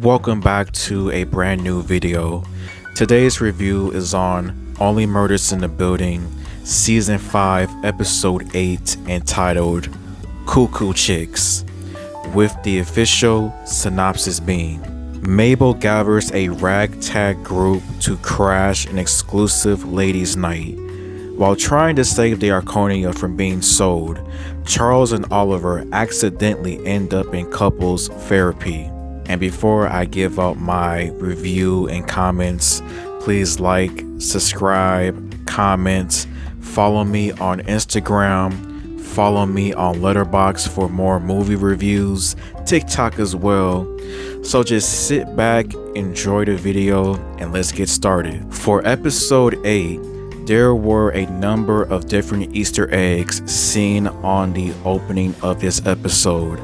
Welcome back to a brand new video. Today's review is on Only Murders in the Building, Season 5, Episode 8, entitled Cuckoo Chicks, with the official synopsis being: Mabel gathers a ragtag group to crash an exclusive ladies' night. While trying to save the Arconia from being sold, Charles and Oliver accidentally end up in couples therapy. And before I give out my review and comments, please like, subscribe, comment, follow me on Instagram, follow me on Letterboxd for more movie reviews, TikTok as well. So just sit back, enjoy the video, and let's get started. For episode 8, there were a number of different Easter eggs seen on the opening of this episode.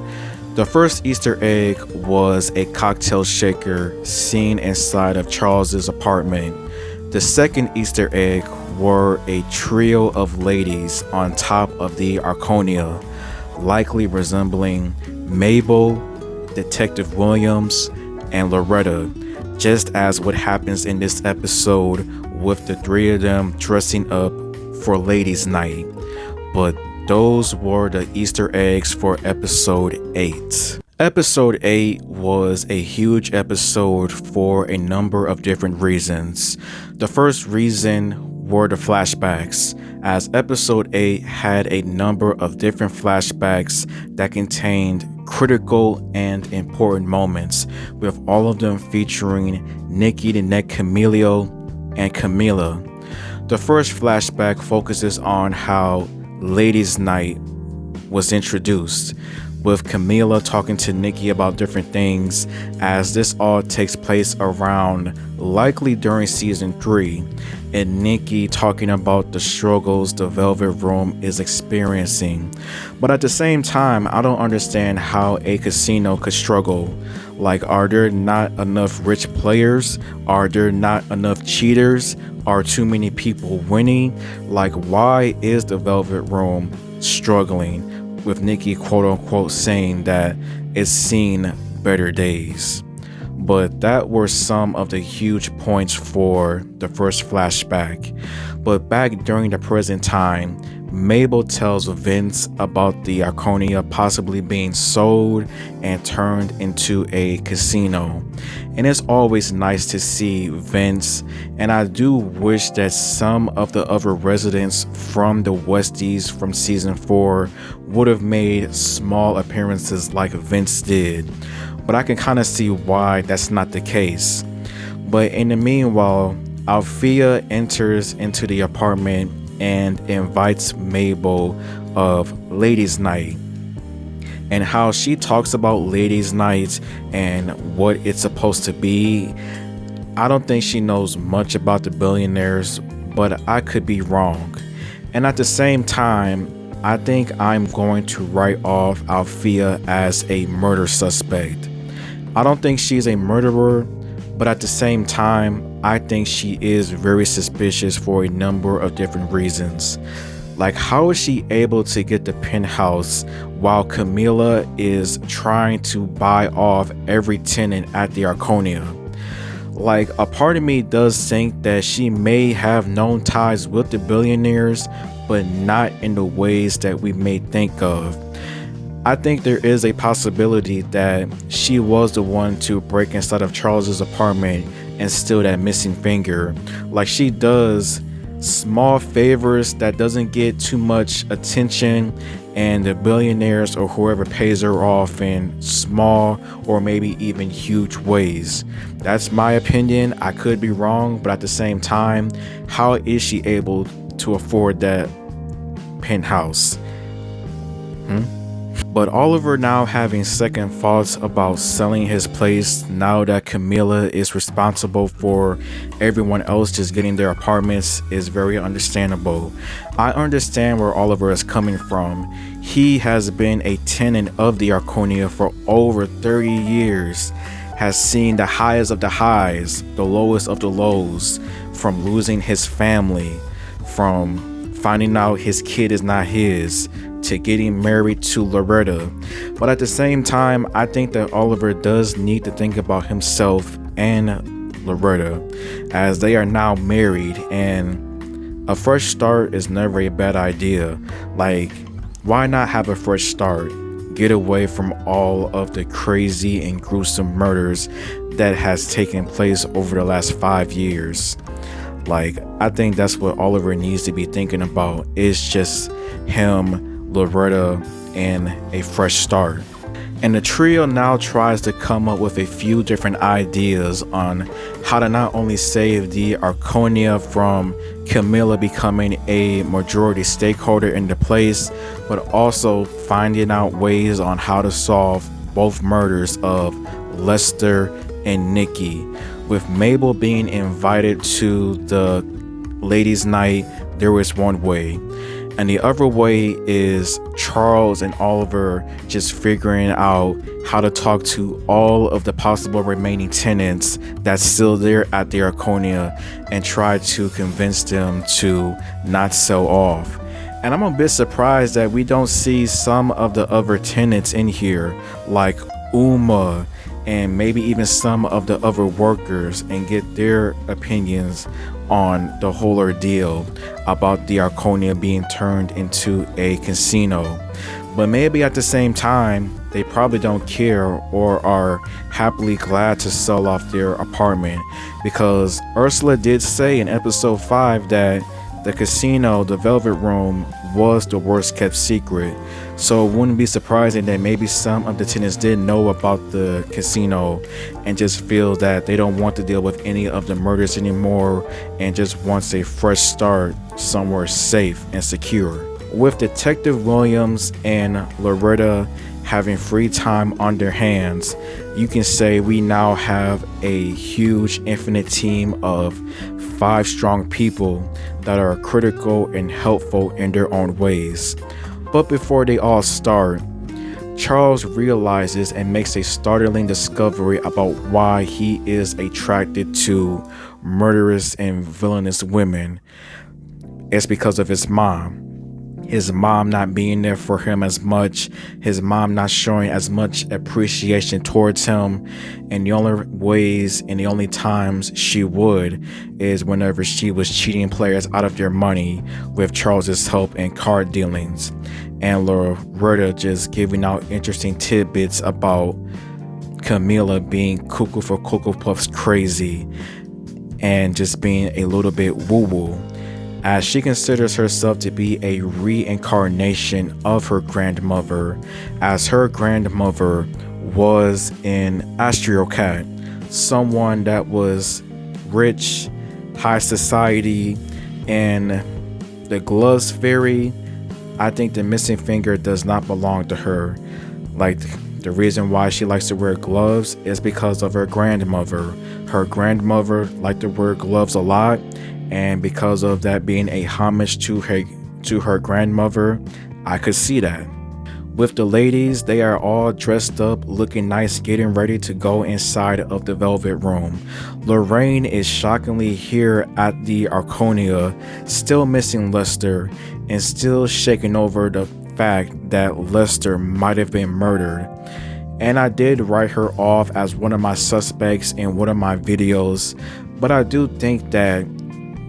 The first Easter egg was a cocktail shaker seen inside of Charles's apartment. The second Easter egg were a trio of ladies on top of the Arconia, likely resembling Mabel, Detective Williams, and Loretta, just as what happens in this episode with the three of them dressing up for ladies' night. But those were the Easter eggs for episode 8. Episode 8 was a huge episode for a number of different reasons. The first reason were the flashbacks, as episode 8 had a number of different flashbacks that contained critical and important moments, with all of them featuring Nikki the Neck Camillo and Camila. The first flashback focuses on how Ladies' Night was introduced, with Camila talking to Nikki about different things, as this all takes place around likely during season 3, and Nikki talking about the struggles the Velvet Room is experiencing. But at the same time, I don't understand how a casino could struggle. Like, are there not enough rich players? Are there not enough cheaters? Are too many people winning? Like, why is the Velvet Room struggling? With Nikki quote unquote saying that it's seen better days. But that were some of the huge points for the first flashback. But back during the present time, Mabel tells Vince about the Arconia possibly being sold and turned into a casino. And it's always nice to see Vince, and I do wish that some of the other residents from the Westies from season 4 would have made small appearances like Vince did. But I can kind of see why that's not the case. But in the meanwhile, Althea enters into the apartment and invites Mabel of Ladies' Night, and how she talks about Ladies' Night and what it's supposed to be. I don't think she knows much about the billionaires, but I could be wrong. And at the same time, I think I'm going to write off Althea as a murder suspect. I don't think she's a murderer, but at the same time, I think she is very suspicious for a number of different reasons. Like, how is she able to get the penthouse while Camila is trying to buy off every tenant at the Arconia? Like, a part of me does think that she may have known ties with the billionaires, but not in the ways that we may think of. I think there is a possibility that she was the one to break inside of Charles's apartment and steal that missing finger. Like, she does small favors that doesn't get too much attention, and the billionaires or whoever pays her off in small or maybe even huge ways. That's my opinion. I could be wrong, but at the same time, how is she able to afford that penthouse? But Oliver now having second thoughts about selling his place now that Camila is responsible for everyone else just getting their apartments is very understandable. I understand where Oliver is coming from. He has been a tenant of the Arconia for over 30 years, has seen the highest of the highs, the lowest of the lows, from losing his family, from finding out his kid is not his, to getting married to Loretta. But at the same time, I think that Oliver does need to think about himself and Loretta, as they are now married, and a fresh start is never a bad idea. Like, why not have a fresh start? Get away from all of the crazy and gruesome murders that has taken place over the last 5 years. Like, I think that's what Oliver needs to be thinking about, is just him, Loretta, and a fresh start. And the trio now tries to come up with a few different ideas on how to not only save the Arconia from Camilla becoming a majority stakeholder in the place, but also finding out ways on how to solve both murders of Lester and Nikki. With Mabel being invited to the ladies' night, there was one way. And the other way is Charles and Oliver just figuring out how to talk to all of the possible remaining tenants that's still there at the Arconia and try to convince them to not sell off. And I'm a bit surprised that we don't see some of the other tenants in here, like Uma and maybe even some of the other workers, and get their opinions on the whole ordeal about the Arconia being turned into a casino. But maybe at the same time, they probably don't care or are happily glad to sell off their apartment, because Ursula did say in episode 5 that the casino, the Velvet Room, was the worst kept secret. So it wouldn't be surprising that maybe some of the tenants did know about the casino and just feel that they don't want to deal with any of the murders anymore and just wants a fresh start somewhere safe and secure. With Detective Williams and Loretta having free time on their hands, you can say we now have a huge infinite team of 5 strong people that are critical and helpful in their own ways. But before they all start, Charles realizes and makes a startling discovery about why he is attracted to murderous and villainous women. It's because of his mom. His mom not being there for him as much, his mom not showing as much appreciation towards him, and the only ways and the only times she would is whenever she was cheating players out of their money with Charles's help in card dealings, and Loretta just giving out interesting tidbits about Camilla being cuckoo for Cocoa Puffs crazy and just being a little bit woo-woo, as she considers herself to be a reincarnation of her grandmother, as her grandmother was an Astral Cat, someone that was rich, high society, and the Gloves Fairy. I think the missing finger does not belong to her. Like, the reason why she likes to wear gloves is because of her grandmother. Her grandmother liked to wear gloves a lot, and because of that being a homage to her grandmother, I could see that. With the ladies, they are all dressed up, looking nice, getting ready to go inside of the Velvet Room. Lorraine is shockingly here at the Arconia, still missing Lester, and still shaking over the fact that Lester might have been murdered. And I did write her off as one of my suspects in one of my videos, but I do think that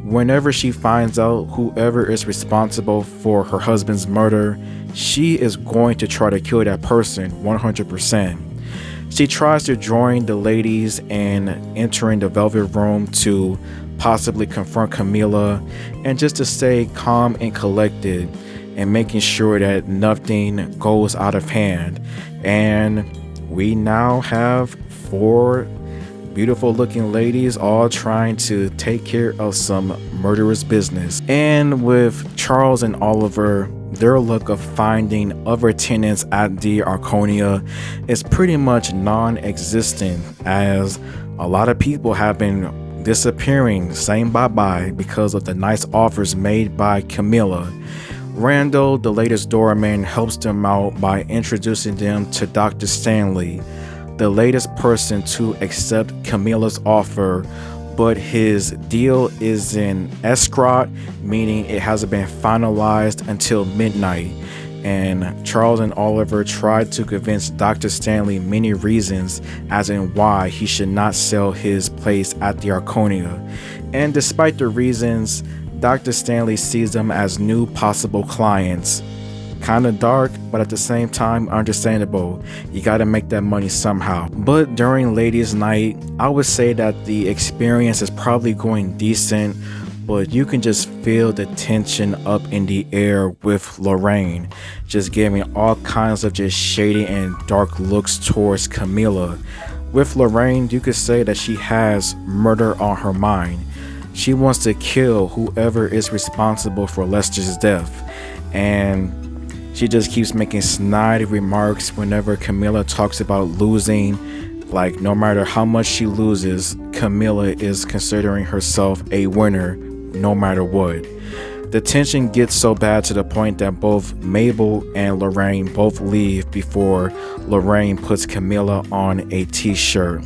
whenever she finds out whoever is responsible for her husband's murder, she is going to try to kill that person 100%. She tries to join the ladies in entering the Velvet Room to possibly confront Camilla and just to stay calm and collected and making sure that nothing goes out of hand. And we now have 4 beautiful looking ladies all trying to take care of some murderous business. And with Charles and Oliver, their luck of finding other tenants at the Arconia is pretty much non-existent, as a lot of people have been disappearing, saying bye-bye because of the nice offers made by Camilla. Randall, the latest doorman, helps them out by introducing them to Dr. Stanley, the latest person to accept Camilla's offer, but his deal is in escrow, meaning it hasn't been finalized until midnight. and Charles and Oliver tried to convince Dr. Stanley many reasons as in why he should not sell his place at the Arconia. And despite the reasons, Dr. Stanley sees them as new possible clients. Kinda dark, but at the same time understandable. You gotta make that money somehow. But during Ladies' Night, I would say that the experience is probably going decent, but you can just feel the tension up in the air with Lorraine, just giving all kinds of just shady and dark looks towards Camilla. With Lorraine, you could say that she has murder on her mind. She wants to kill whoever is responsible for Lester's death, and she just keeps making snide remarks whenever Camilla talks about losing. Like, no matter how much she loses, Camilla is considering herself a winner no matter what. The tension gets so bad to the point that both Mabel and Lorraine both leave before Lorraine puts Camilla on a t-shirt.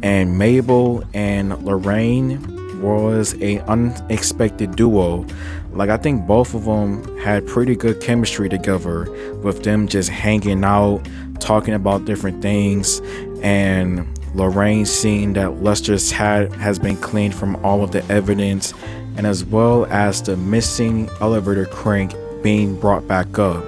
And Mabel and Lorraine was an unexpected duo. Like, I think both of them had pretty good chemistry together, with them just hanging out, talking about different things, and Lorraine seeing that Lester's hat has been cleaned from all of the evidence, and as well as the missing elevator crank being brought back up.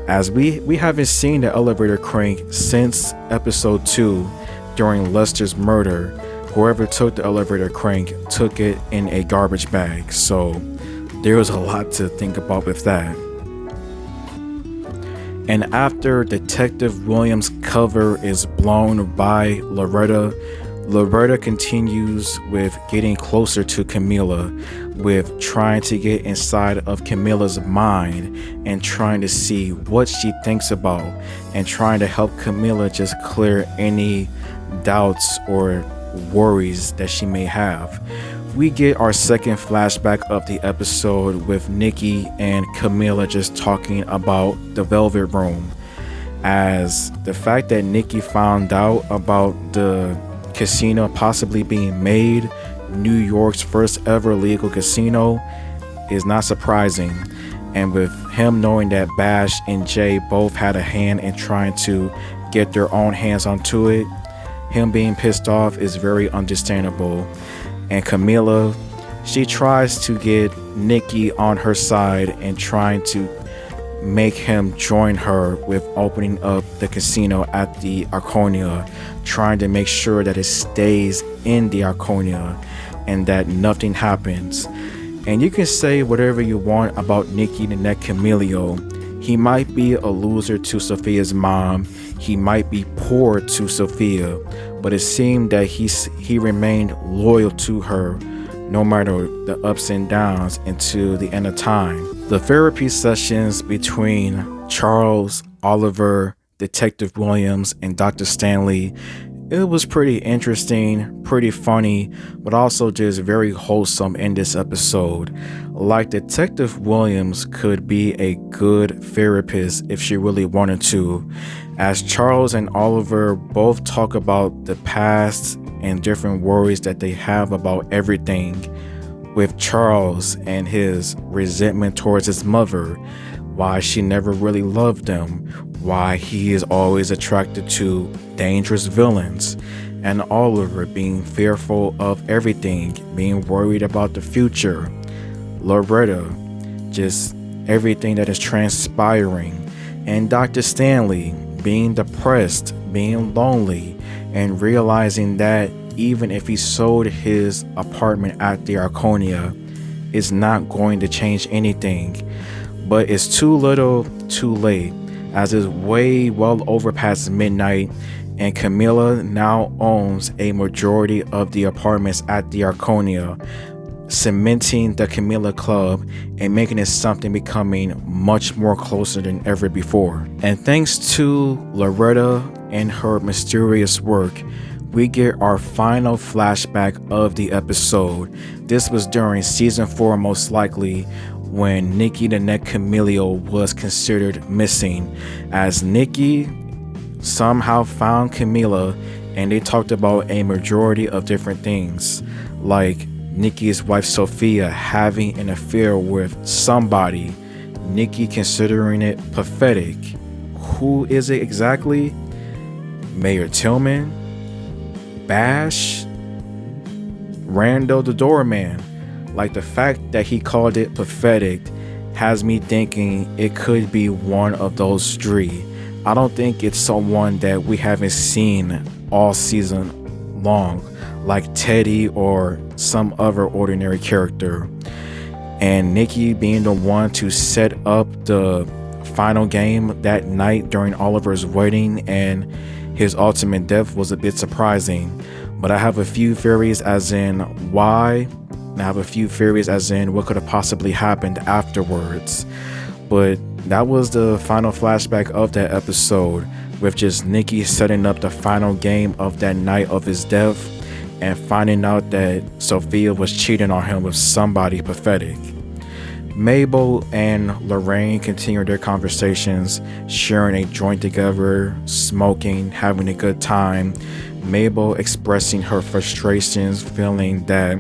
As we haven't seen the elevator crank since episode 2 during Lester's murder. Whoever took the elevator crank took it in a garbage bag, so there was a lot to think about with that. And after Detective Williams' cover is blown by Loretta continues with getting closer to Camilla, with trying to get inside of Camilla's mind and trying to see what she thinks about, and trying to help Camilla just clear any doubts or worries that she may have. We get our second flashback of the episode with Nikki and Camilla just talking about the Velvet Room, as the fact that Nikki found out about the casino possibly being made, New York's first ever legal casino, is not surprising. And with him knowing that Bash and Jay both had a hand in trying to get their own hands onto it, him being pissed off is very understandable. And Camilla, she tries to get Nikki on her side and trying to make him join her with opening up the casino at the Arconia, trying to make sure that it stays in the Arconia and that nothing happens. And you can say whatever you want about Nicky the Neck Camillo. He might be a loser to Sophia's mom, he might be poor to Sophia, but it seemed that he remained loyal to her no matter the ups and downs into the end of time. The therapy sessions between Charles, Oliver, Detective Williams, and Dr. Stanley, it was pretty interesting, pretty funny, but also just very wholesome in this episode. Like, Detective Williams could be a good therapist if she really wanted to, as Charles and Oliver both talk about the past and different worries that they have about everything, with Charles and his resentment towards his mother, why she never really loved him, why he is always attracted to dangerous villains, and Oliver being fearful of everything, being worried about the future. Loretta, just everything that is transpiring, and Dr. Stanley being depressed, being lonely, and realizing that even if he sold his apartment at the Arconia, it's not going to change anything. But it's too little, too late, as it's way well over past midnight, and Camilla now owns a majority of the apartments at the Arconia, cementing the Camilla Club and making it something becoming much more closer than ever before. And thanks to Loretta and her mysterious work, we get our final flashback of the episode. This was during season 4, most likely, when Nicky the Neck Camillo was considered missing, as Nicky somehow found Camilla, and they talked about a majority of different things, like Nicky's wife Sophia having an affair with somebody Nikki considering it pathetic. Who is it exactly? Mayor Tillman? Bash? Randall the doorman? Like, the fact that he called it pathetic has me thinking it could be one of those three. I don't think it's someone that we haven't seen all season long, like Teddy or some other ordinary character. And Nikki being the one to set up the final game that night during Oliver's wedding and his ultimate death was a bit surprising. But I have a few theories as in why, and I have a few theories as in what could have possibly happened afterwards. But that was the final flashback of that episode, with just Nikki setting up the final game of that night of his death and finding out that Sophia was cheating on him with somebody pathetic. Mabel and Lorraine continue their conversations, sharing a joint together, smoking, having a good time. Mabel expressing her frustrations, feeling that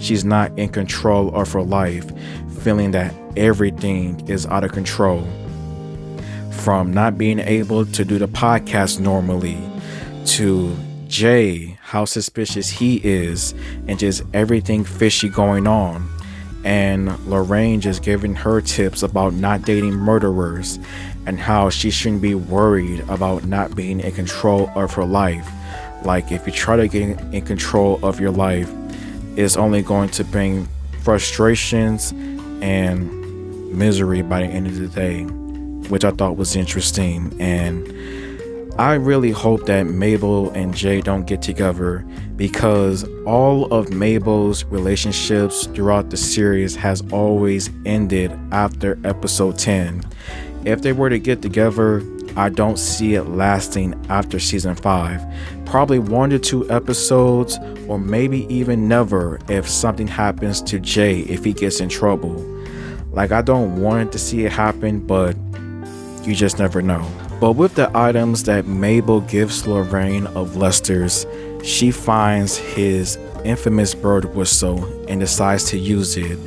she's not in control of her life, feeling that everything is out of control. From not being able to do the podcast normally, to Jay, how suspicious he is, and just everything fishy going on. And Lorraine just giving her tips about not dating murderers and how she shouldn't be worried about not being in control of her life. Like, if you try to get in control of your life, it's only going to bring frustrations and misery by the end of the day, which I thought was interesting. And I really hope that Mabel and Jay don't get together, because all of Mabel's relationships throughout the series has always ended after episode 10. If they were to get together, I don't see it lasting after season 5. Probably 1 to 2 episodes, or maybe even never if something happens to Jay, if he gets in trouble. Like, I don't want to see it happen, but you just never know. But with the items that Mabel gives Lorraine of Lester's, she finds his infamous bird whistle and decides to use it.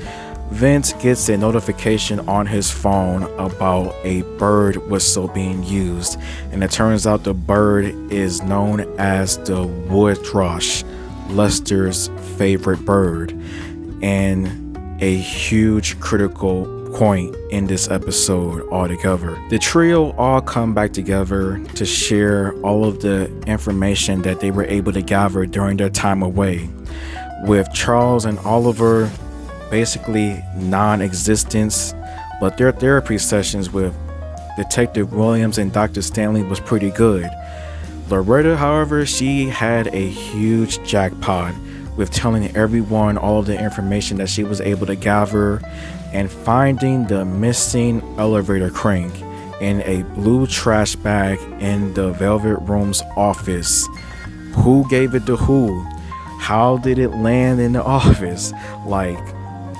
Vince gets a notification on his phone about a bird whistle being used, and it turns out the bird is known as the wood thrush, Lester's favorite bird, and a huge critical point in this episode altogether. The trio all come back together to share all of the information that they were able to gather during their time away, with Charles and Oliver basically non-existence, but their therapy sessions with Detective Williams and Dr. Stanley was pretty good. Loretta, however, she had a huge jackpot with telling everyone all of the information that she was able to gather and finding the missing elevator crank in a blue trash bag in the Velvet Room's office. Who gave it to who? How did it land in the office? Like,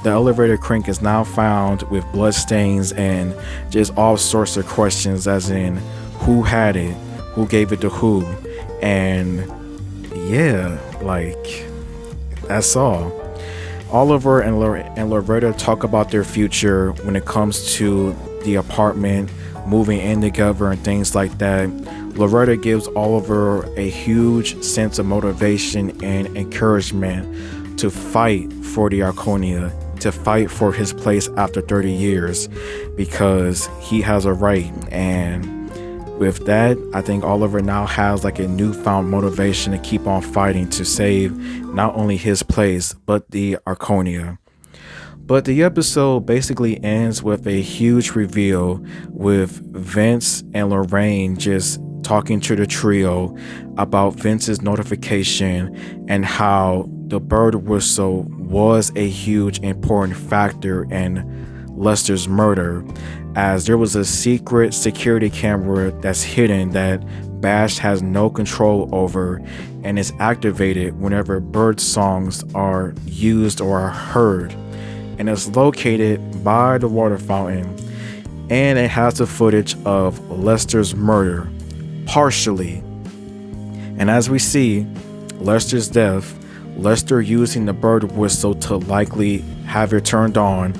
the elevator crank is now found with blood stains and just all sorts of questions, as in who had it, who gave it to who, and yeah, like, that's all. Oliver and Loretta talk about their future when it comes to the apartment, moving in together and things like that. Loretta gives Oliver a huge sense of motivation and encouragement to fight for the Arconia, to fight for his place after 30 years, because he has a right. And with that, I think Oliver now has like a newfound motivation to keep on fighting to save not only his place, but the Arconia. But the episode basically ends with a huge reveal, with Vince and Lorraine just talking to the trio about Vince's notification and how the bird whistle was a huge important factor in Lester's murder, as there was a secret security camera that's hidden that Bash has no control over and is activated whenever bird songs are used or are heard, and it's located by the water fountain, and it has the footage of Lester's murder, partially. And as we see Lester's death, Lester using the bird whistle to likely have it turned on,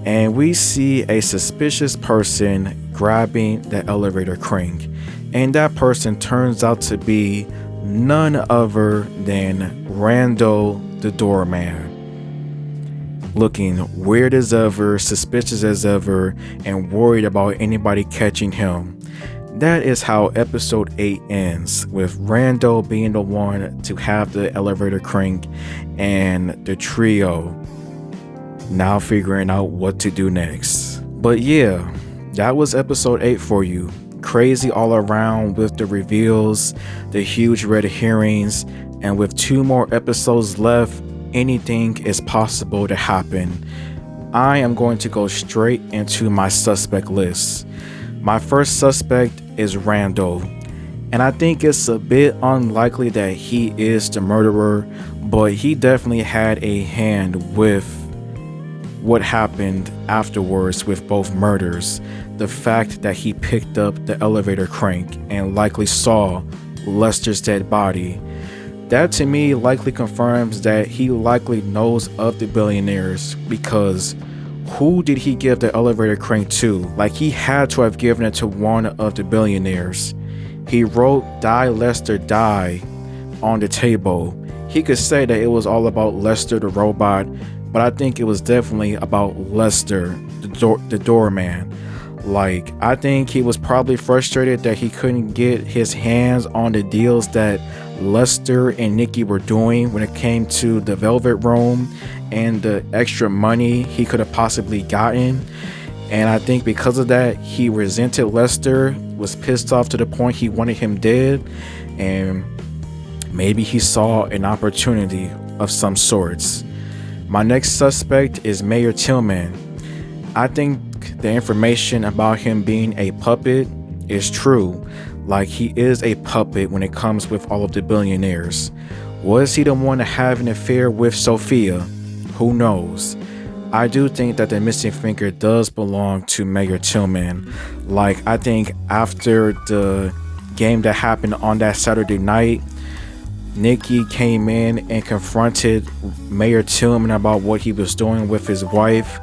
and we see a suspicious person grabbing the elevator crank, and that person turns out to be none other than Randall the doorman, looking weird as ever, suspicious as ever, and worried about anybody catching him. That is how episode 8 ends, with Randall being the one to have the elevator crank and the trio now figuring out what to do next. But yeah, that was episode 8 for you. Crazy all around with the reveals, the huge red herrings, and with 2 more episodes left, anything is possible to happen. I am going to go straight into my suspect list. My first suspect is Randall, and I think it's a bit unlikely that he is the murderer, but he definitely had a hand with what happened afterwards with both murders. The fact that he picked up the elevator crank and likely saw Lester's dead body, that to me likely confirms that he likely knows of the billionaires, because who did he give the elevator crank to? Like, he had to have given it to one of the billionaires. He wrote "Die Lester Die" on the table. He could say that it was all about Lester the robot, but I think it was definitely about Lester the doorman. Like, I think he was probably frustrated that he couldn't get his hands on the deals that Lester and Nikki were doing when it came to the Velvet Room and the extra money he could have possibly gotten. And I think because of that, he resented Lester, was pissed off to the point he wanted him dead, and maybe he saw an opportunity of some sorts. My next suspect is Mayor Tillman. I think the information about him being a puppet is true. Like, he is a puppet when it comes with all of the billionaires. Was he the one to have an affair with Sophia? Who knows? I do think that the missing finger does belong to Mayor Tillman. Like, I think after the game that happened on that Saturday night, Nikki came in and confronted Mayor Tillman about what he was doing with his wife.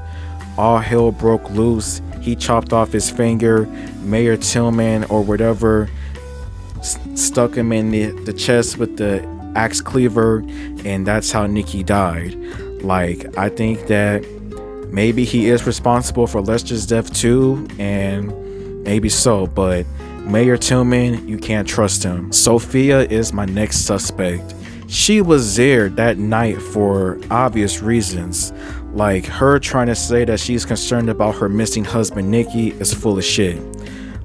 All hell broke loose. He chopped off his finger. Mayor Tillman or whatever stuck him in the chest with the axe cleaver, and that's how Nikki died. Like, I think that maybe he is responsible for Lester's death too, and maybe so, but Mayor Tillman, you can't trust him. Sophia is my next suspect. She was there that night for obvious reasons. Like, her trying to say that she's concerned about her missing husband Nikki is full of shit.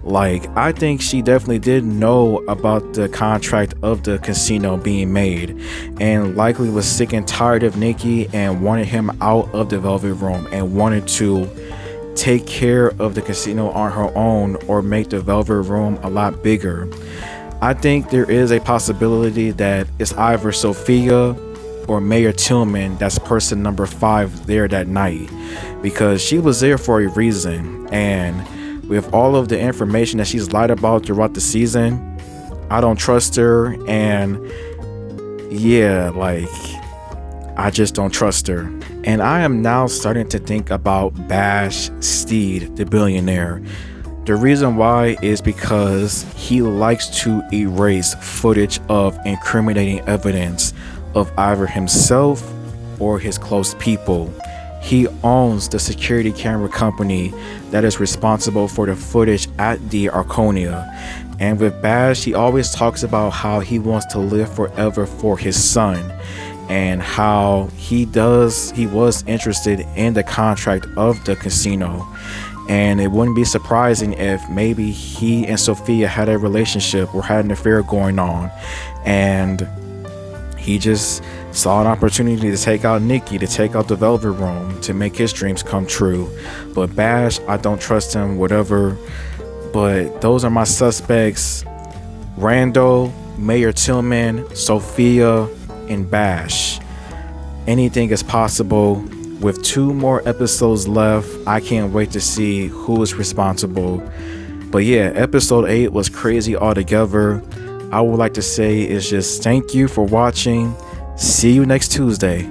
Like, I think she definitely did know about the contract of the casino being made, and likely was sick and tired of Nikki and wanted him out of the Velvet Room and wanted to take care of the casino on her own or make the Velvet Room a lot bigger. I think there is a possibility that it's either Sophia or Mayor Tillman that's person number 5 there that night, because she was there for a reason, and with all of the information that she's lied about throughout the season, I don't trust her. And yeah, like, I just don't trust her. And I am now starting to think about Bash Steed, the billionaire. The reason why is because he likes to erase footage of incriminating evidence of either himself or his close people. He owns the security camera company that is responsible for the footage at the Arconia. And with Bash, he always talks about how he wants to live forever for his son, and how he was interested in the contract of the casino. And it wouldn't be surprising if maybe he and Sophia had a relationship or had an affair going on, and he just saw an opportunity to take out Nikki, to take out the Velvet Room, to make his dreams come true. But Bash, I don't trust him, whatever. But those are my suspects: Randall, Mayor Tillman, Sophia, and Bash. Anything is possible. With 2 more episodes left, I can't wait to see who is responsible. But yeah, episode 8 was crazy altogether. I would like to say is just thank you for watching. See you next Tuesday.